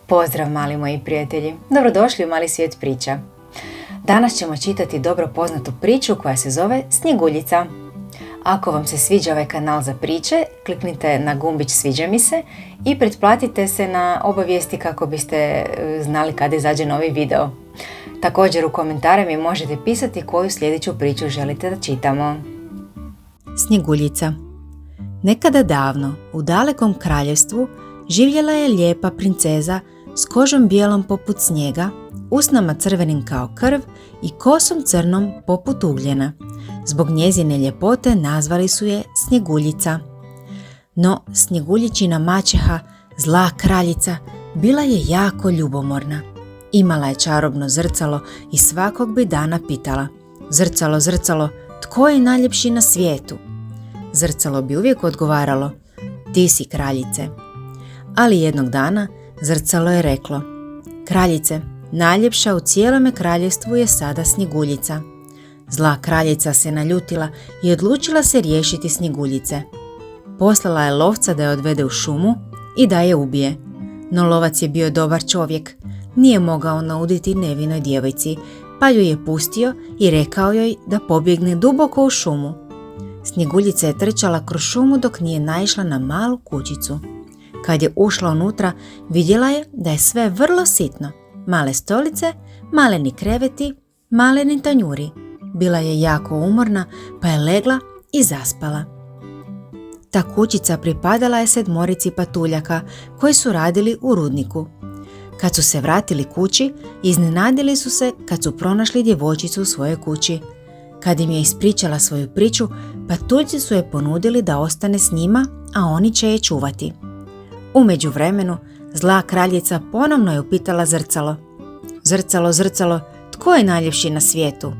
Pozdrav mali moji prijatelji, dobrodošli u Mali svijet priča. Danas ćemo čitati dobro poznatu priču koja se zove Snjeguljica. Ako vam se sviđa ovaj kanal za priče, kliknite na gumbić sviđa mi se i pretplatite se na obavijesti kako biste znali kada izađe novi video. Također u komentare mi možete pisati koju sljedeću priču želite da čitamo. Snjeguljica. Nekada davno, u dalekom kraljevstvu, živjela je lijepa princeza s kožom bijelom poput snijega, usnama crvenim kao krv i kosom crnom poput ugljena. Zbog njezine ljepote nazvali su je Snjeguljica. No, Snjeguljičina maćeha, zla kraljica, bila je jako ljubomorna. Imala je čarobno zrcalo i svakog bi dana pitala: "Zrcalo, zrcalo, tko je najljepši na svijetu?" Zrcalo bi uvijek odgovaralo: "Ti si, kraljice." Ali jednog dana zrcalo je reklo: "Kraljice, najljepša u cijelome kraljevstvu je sada Snjeguljica." Zla kraljica se naljutila i odlučila se riješiti Snjeguljice. Poslala je lovca da je odvede u šumu i da je ubije. No lovac je bio dobar čovjek, nije mogao nauditi nevinoj djevojci, pa ju je pustio i rekao joj da pobjegne duboko u šumu. Snjeguljica je trčala kroz šumu dok nije naišla na malu kućicu. Kad je ušla unutra, vidjela je da je sve vrlo sitno. Male stolice, maleni kreveti, maleni tanjuri. Bila je jako umorna, pa je legla i zaspala. Ta kućica pripadala je 7 patuljaka koji su radili u rudniku. Kad su se vratili kući, iznenadili su se kad su pronašli djevojčicu u svojoj kući. Kad im je ispričala svoju priču, patuljci su je ponudili da ostane s njima, a oni će je čuvati. U međuvremenu, zla kraljica ponovno je upitala zrcalo: "Zrcalo, zrcalo, tko je najljepši na svijetu?"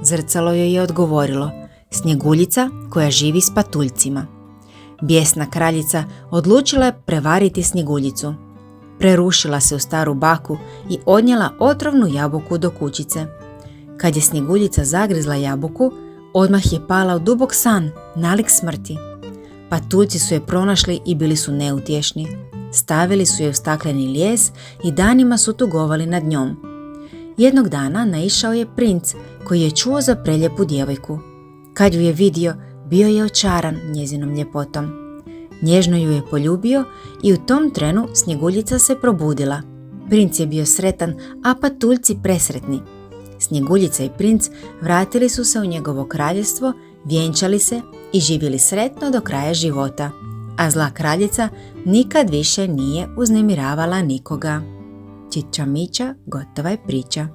Zrcalo joj je odgovorilo: "Snjeguljica koja živi s patuljcima." Bijesna kraljica odlučila je prevariti Snjeguljicu. Prerušila se u staru baku i odnijela otrovnu jabuku do kućice. Kad je Snjeguljica zagrizla jabuku, odmah je pala u dubok san, nalik smrti. Patuljci su je pronašli i bili su neutješni. Stavili su je u stakleni lijes i danima su tugovali nad njom. Jednog dana naišao je princ koji je čuo za prelijepu djevojku. Kad ju je vidio, bio je očaran njezinom ljepotom. Nježno ju je poljubio i u tom trenu Snjeguljica se probudila. Princ je bio sretan, a patuljci presretni. Snjeguljica i princ vratili su se u njegovo kraljevstvo, vjenčali se i živjeli sretno do kraja života. A zla kraljica nikad više nije uznemiravala nikoga. Čiča miča, gotova je priča.